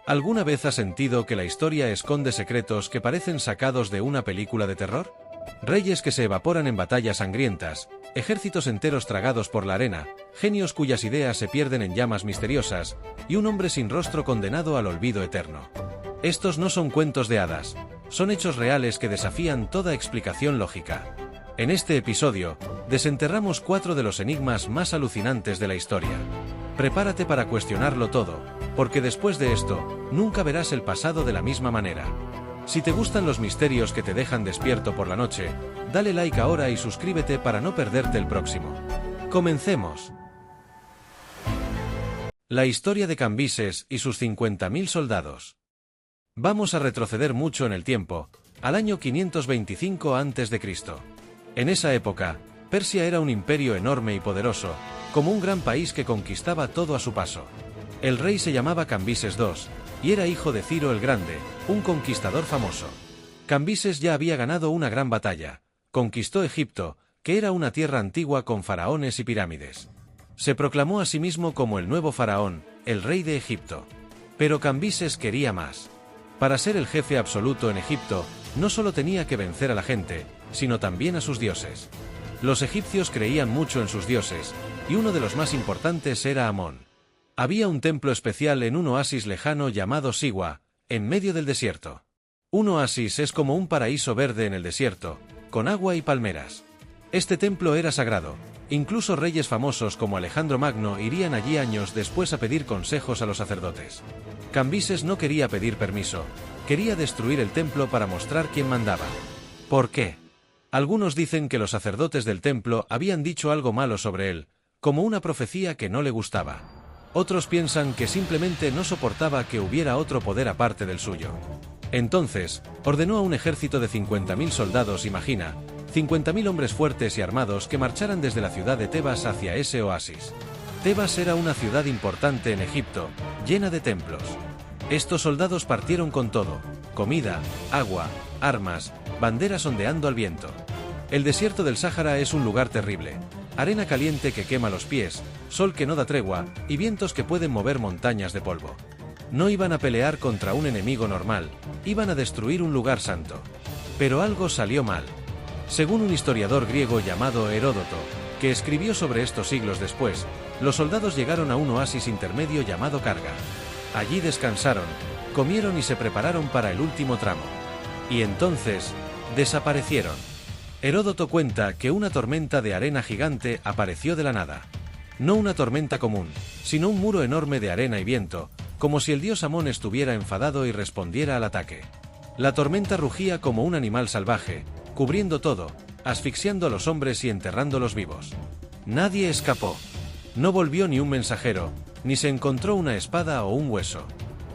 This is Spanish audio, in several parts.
¿Alguna vez has sentido que la historia esconde secretos que parecen sacados de una película de terror? Reyes que se evaporan en batallas sangrientas, ejércitos enteros tragados por la arena, genios cuyas ideas se pierden en llamas misteriosas, y un hombre sin rostro condenado al olvido eterno. Estos no son cuentos de hadas, son hechos reales que desafían toda explicación lógica. En este episodio, desenterramos 4 de los enigmas más alucinantes de la historia. Prepárate para cuestionarlo todo, porque después de esto, nunca verás el pasado de la misma manera. Si te gustan los misterios que te dejan despierto por la noche, dale like ahora y suscríbete para no perderte el próximo. ¡Comencemos! La historia de Cambises y sus 50.000 soldados. Vamos a retroceder mucho en el tiempo, al año 525 a.C. En esa época, Persia era un imperio enorme y poderoso, como un gran país que conquistaba todo a su paso. El rey se llamaba Cambises II, y era hijo de Ciro el Grande, un conquistador famoso. Cambises ya había ganado una gran batalla. Conquistó Egipto, que era una tierra antigua con faraones y pirámides. Se proclamó a sí mismo como el nuevo faraón, el rey de Egipto. Pero Cambises quería más. Para ser el jefe absoluto en Egipto, no solo tenía que vencer a la gente, sino también a sus dioses. Los egipcios creían mucho en sus dioses, y uno de los más importantes era Amón. Había un templo especial en un oasis lejano llamado Siwa, en medio del desierto. Un oasis es como un paraíso verde en el desierto, con agua y palmeras. Este templo era sagrado. Incluso reyes famosos como Alejandro Magno irían allí años después a pedir consejos a los sacerdotes. Cambises no quería pedir permiso, quería destruir el templo para mostrar quién mandaba. ¿Por qué? Algunos dicen que los sacerdotes del templo habían dicho algo malo sobre él, como una profecía que no le gustaba. Otros piensan que simplemente no soportaba que hubiera otro poder aparte del suyo. Entonces, ordenó a un ejército de 50.000 soldados, imagina, 50.000 hombres fuertes y armados que marcharan desde la ciudad de Tebas hacia ese oasis. Tebas era una ciudad importante en Egipto, llena de templos. Estos soldados partieron con todo: comida, agua, armas, banderas ondeando al viento. El desierto del Sáhara es un lugar terrible. Arena caliente que quema los pies, sol que no da tregua, y vientos que pueden mover montañas de polvo. No iban a pelear contra un enemigo normal, iban a destruir un lugar santo. Pero algo salió mal. Según un historiador griego llamado Heródoto, que escribió sobre esto siglos después, los soldados llegaron a un oasis intermedio llamado Karga. Allí descansaron, comieron y se prepararon para el último tramo. Y entonces, desaparecieron. Heródoto cuenta que una tormenta de arena gigante apareció de la nada. No una tormenta común, sino un muro enorme de arena y viento, como si el dios Amón estuviera enfadado y respondiera al ataque. La tormenta rugía como un animal salvaje, cubriendo todo, asfixiando a los hombres y enterrándolos vivos. Nadie escapó. No volvió ni un mensajero, ni se encontró una espada o un hueso.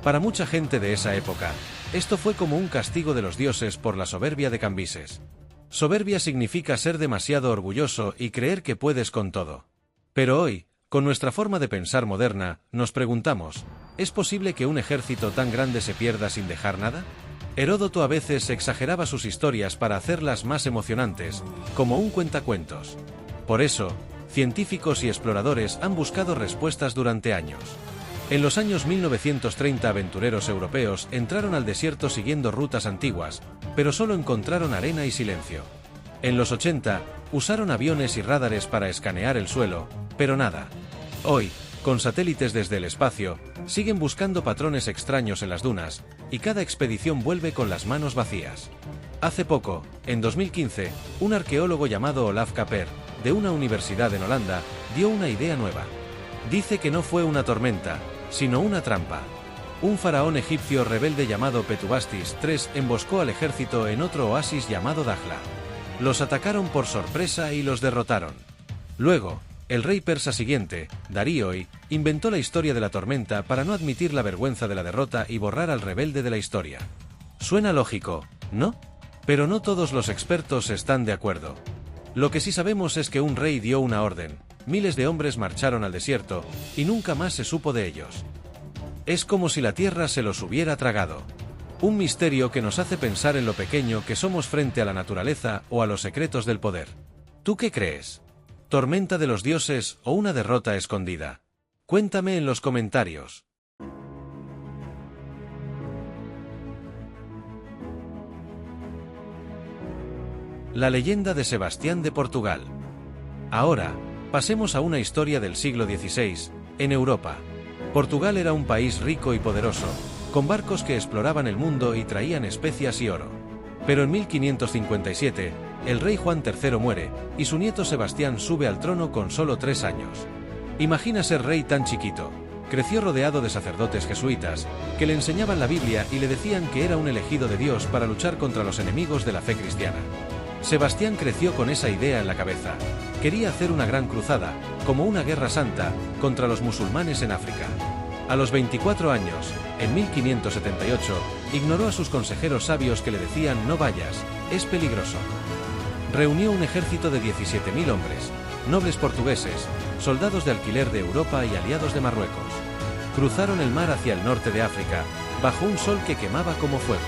Para mucha gente de esa época, esto fue como un castigo de los dioses por la soberbia de Cambises. Soberbia significa ser demasiado orgulloso y creer que puedes con todo. Pero hoy, con nuestra forma de pensar moderna, nos preguntamos, ¿es posible que un ejército tan grande se pierda sin dejar nada? Heródoto a veces exageraba sus historias para hacerlas más emocionantes, como un cuentacuentos. Por eso, científicos y exploradores han buscado respuestas durante años. En los años 1930 aventureros europeos entraron al desierto siguiendo rutas antiguas, pero solo encontraron arena y silencio. En los 80, usaron aviones y radares para escanear el suelo, pero nada. Hoy, con satélites desde el espacio, siguen buscando patrones extraños en las dunas, y cada expedición vuelve con las manos vacías. Hace poco, en 2015, un arqueólogo llamado Olaf Kapper, de una universidad en Holanda, dio una idea nueva. Dice que no fue una tormenta, sino una trampa. Un faraón egipcio rebelde llamado Petubastis III emboscó al ejército en otro oasis llamado Dajla. Los atacaron por sorpresa y los derrotaron. Luego, el rey persa siguiente, Darío I, inventó la historia de la tormenta para no admitir la vergüenza de la derrota y borrar al rebelde de la historia. Suena lógico, ¿no? Pero no todos los expertos están de acuerdo. Lo que sí sabemos es que un rey dio una orden, miles de hombres marcharon al desierto, y nunca más se supo de ellos. Es como si la tierra se los hubiera tragado. Un misterio que nos hace pensar en lo pequeño que somos frente a la naturaleza o a los secretos del poder. ¿Tú qué crees? ¿Tormenta de los dioses o una derrota escondida? Cuéntame en los comentarios. La leyenda de Sebastián de Portugal. Ahora, pasemos a una historia del siglo XVI, en Europa. Portugal era un país rico y poderoso, con barcos que exploraban el mundo y traían especias y oro. Pero en 1557, el rey Juan III muere, y su nieto Sebastián sube al trono con solo 3 años. Imagina ser rey tan chiquito. Creció rodeado de sacerdotes jesuitas, que le enseñaban la Biblia y le decían que era un elegido de Dios para luchar contra los enemigos de la fe cristiana. Sebastián creció con esa idea en la cabeza. Quería hacer una gran cruzada, como una guerra santa, contra los musulmanes en África. A los 24 años, en 1578, ignoró a sus consejeros sabios que le decían no vayas, es peligroso. Reunió un ejército de 17.000 hombres, nobles portugueses, soldados de alquiler de Europa y aliados de Marruecos. Cruzaron el mar hacia el norte de África, bajo un sol que quemaba como fuego.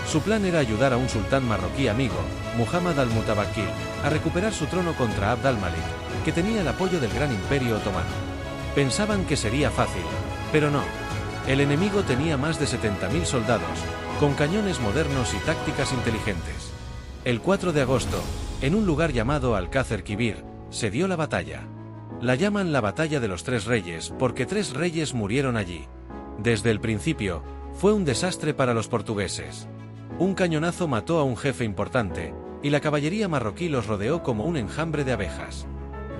Su plan era ayudar a un sultán marroquí amigo, Muhammad al-Mutawakkil, a recuperar su trono contra Abd al-Malik, que tenía el apoyo del gran imperio otomano. Pensaban que sería fácil, pero no. El enemigo tenía más de 70.000 soldados, con cañones modernos y tácticas inteligentes. El 4 de agosto, en un lugar llamado Alcácer Quibir, se dio la batalla. La llaman la Batalla de los Tres Reyes porque 3 reyes murieron allí. Desde el principio, fue un desastre para los portugueses. Un cañonazo mató a un jefe importante, y la caballería marroquí los rodeó como un enjambre de abejas.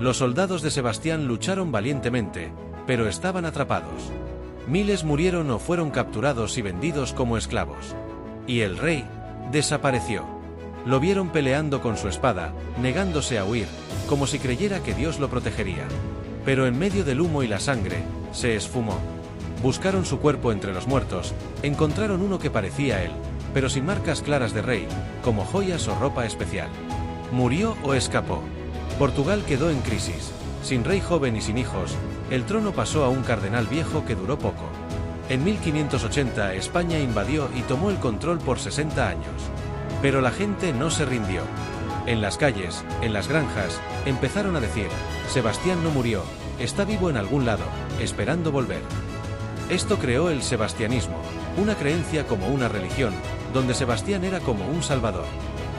Los soldados de Sebastián lucharon valientemente, pero estaban atrapados. Miles murieron o fueron capturados y vendidos como esclavos. Y el rey desapareció. Lo vieron peleando con su espada, negándose a huir, como si creyera que Dios lo protegería. Pero en medio del humo y la sangre, se esfumó. Buscaron su cuerpo entre los muertos, encontraron uno que parecía él, pero sin marcas claras de rey, como joyas o ropa especial. ¿Murió o escapó? Portugal quedó en crisis. Sin rey joven y sin hijos, el trono pasó a un cardenal viejo que duró poco. En 1580 España invadió y tomó el control por 60 años. Pero la gente no se rindió. En las calles, en las granjas, empezaron a decir, Sebastián no murió, está vivo en algún lado, esperando volver. Esto creó el sebastianismo, una creencia como una religión, donde Sebastián era como un salvador.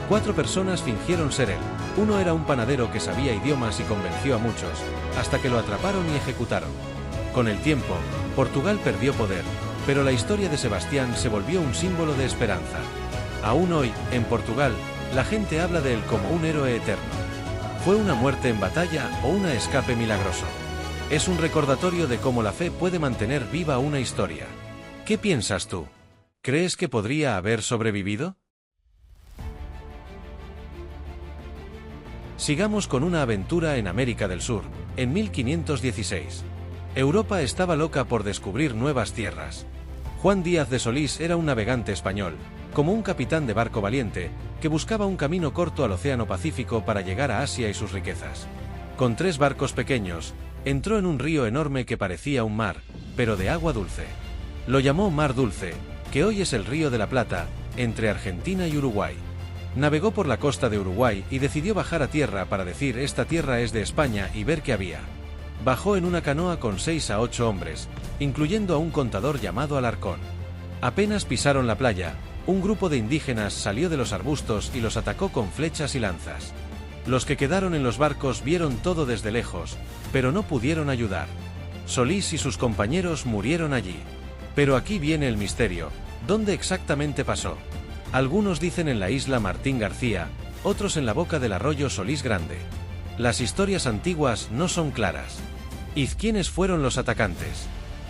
4 personas fingieron ser él. Uno era un panadero que sabía idiomas y convenció a muchos, hasta que lo atraparon y ejecutaron. Con el tiempo, Portugal perdió poder, pero la historia de Sebastián se volvió un símbolo de esperanza. Aún hoy, en Portugal, la gente habla de él como un héroe eterno. ¿Fue una muerte en batalla o un escape milagroso? Es un recordatorio de cómo la fe puede mantener viva una historia. ¿Qué piensas tú? ¿Crees que podría haber sobrevivido? Sigamos con una aventura en América del Sur, en 1516. Europa estaba loca por descubrir nuevas tierras. Juan Díaz de Solís era un navegante español, como un capitán de barco valiente, que buscaba un camino corto al Océano Pacífico para llegar a Asia y sus riquezas. Con 3 barcos pequeños, entró en un río enorme que parecía un mar, pero de agua dulce. Lo llamó Mar Dulce, que hoy es el Río de la Plata, entre Argentina y Uruguay. Navegó por la costa de Uruguay y decidió bajar a tierra para decir esta tierra es de España y ver qué había. Bajó en una canoa con 6 a 8 hombres, incluyendo a un contador llamado Alarcón. Apenas pisaron la playa, un grupo de indígenas salió de los arbustos y los atacó con flechas y lanzas. Los que quedaron en los barcos vieron todo desde lejos, pero no pudieron ayudar. Solís y sus compañeros murieron allí. Pero aquí viene el misterio, ¿dónde exactamente pasó? Algunos dicen en la isla Martín García, otros en la boca del arroyo Solís Grande. Las historias antiguas no son claras. ¿Y quiénes fueron los atacantes?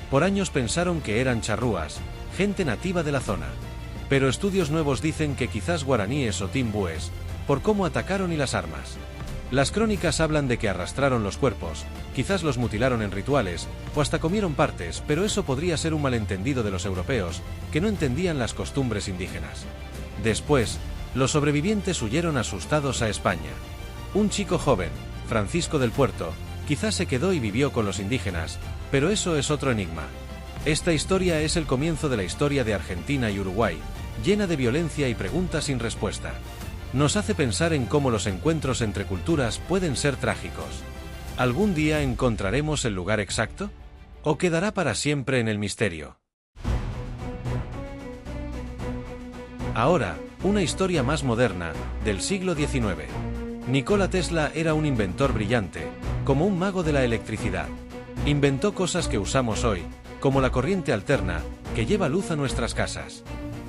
Por años pensaron que eran charrúas, gente nativa de la zona. Pero estudios nuevos dicen que quizás guaraníes o timbúes, por cómo atacaron y las armas. Las crónicas hablan de que arrastraron los cuerpos, quizás los mutilaron en rituales, o hasta comieron partes, pero eso podría ser un malentendido de los europeos, que no entendían las costumbres indígenas. Después, los sobrevivientes huyeron asustados a España. Un chico joven, Francisco del Puerto, quizás se quedó y vivió con los indígenas, pero eso es otro enigma. Esta historia es el comienzo de la historia de Argentina y Uruguay, llena de violencia y preguntas sin respuesta. Nos hace pensar en cómo los encuentros entre culturas pueden ser trágicos. ¿Algún día encontraremos el lugar exacto? ¿O quedará para siempre en el misterio? Ahora, Una historia más moderna, del siglo XIX. Nikola Tesla era un inventor brillante, como un mago de la electricidad. Inventó cosas que usamos hoy, como la corriente alterna, que lleva luz a nuestras casas.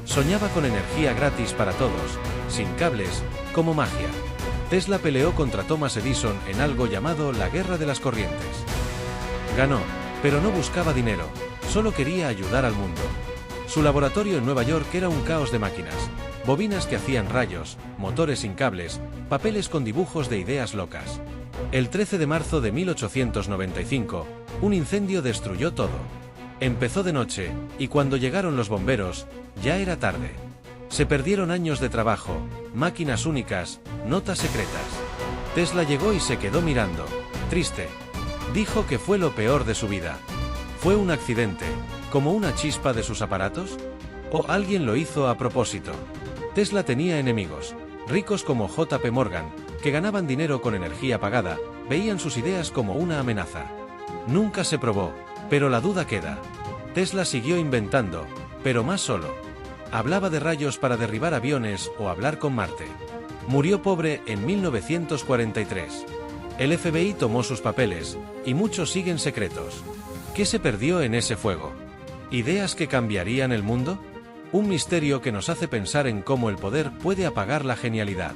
Soñaba con energía gratis para todos, sin cables, como magia. Tesla peleó contra Thomas Edison en algo llamado la Guerra de las Corrientes. Ganó, pero no buscaba dinero, solo quería ayudar al mundo. Su laboratorio en Nueva York era un caos de máquinas, bobinas que hacían rayos, motores sin cables, papeles con dibujos de ideas locas. El 13 de marzo de 1895, un incendio destruyó todo. Empezó de noche, y cuando llegaron los bomberos, ya era tarde. Se perdieron años de trabajo, máquinas únicas, notas secretas. Tesla llegó y se quedó mirando, triste. Dijo que fue lo peor de su vida. ¿Fue un accidente, como una chispa de sus aparatos? ¿O alguien lo hizo a propósito? Tesla tenía enemigos, ricos como J.P. Morgan, que ganaban dinero con energía pagada, veían sus ideas como una amenaza. Nunca se probó, pero la duda queda. Tesla siguió inventando, pero más solo. Hablaba de rayos para derribar aviones o hablar con Marte. Murió pobre en 1943. El FBI tomó sus papeles, y muchos siguen secretos. ¿Qué se perdió en ese fuego? ¿Ideas que cambiarían el mundo? Un misterio que nos hace pensar en cómo el poder puede apagar la genialidad.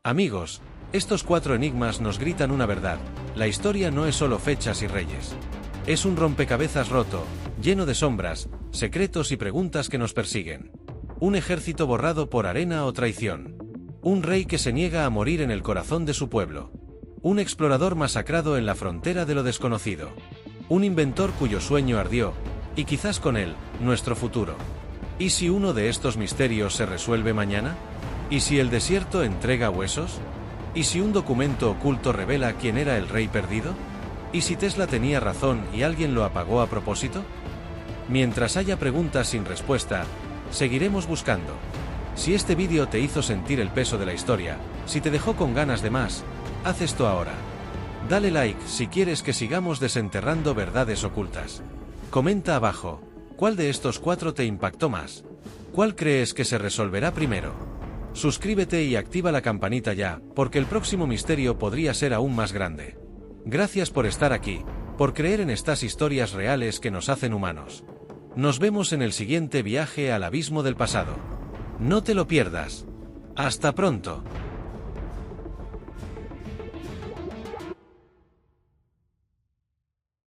Amigos, estos 4 enigmas nos gritan una verdad: la historia no es solo fechas y reyes. Es un rompecabezas roto, lleno de sombras, secretos y preguntas que nos persiguen. Un ejército borrado por arena o traición. Un rey que se niega a morir en el corazón de su pueblo. Un explorador masacrado en la frontera de lo desconocido. Un inventor cuyo sueño ardió, y quizás con él, nuestro futuro. ¿Y si uno de estos misterios se resuelve mañana? ¿Y si el desierto entrega huesos? ¿Y si un documento oculto revela quién era el rey perdido? ¿Y si Tesla tenía razón y alguien lo apagó a propósito? Mientras haya preguntas sin respuesta, seguiremos buscando. Si este vídeo te hizo sentir el peso de la historia, si te dejó con ganas de más, haz esto ahora. Dale like si quieres que sigamos desenterrando verdades ocultas. Comenta abajo, ¿cuál de estos 4 te impactó más? ¿Cuál crees que se resolverá primero? Suscríbete y activa la campanita ya, porque el próximo misterio podría ser aún más grande. Gracias por estar aquí, por creer en estas historias reales que nos hacen humanos. Nos vemos en el siguiente viaje al abismo del pasado. No te lo pierdas. ¡Hasta pronto!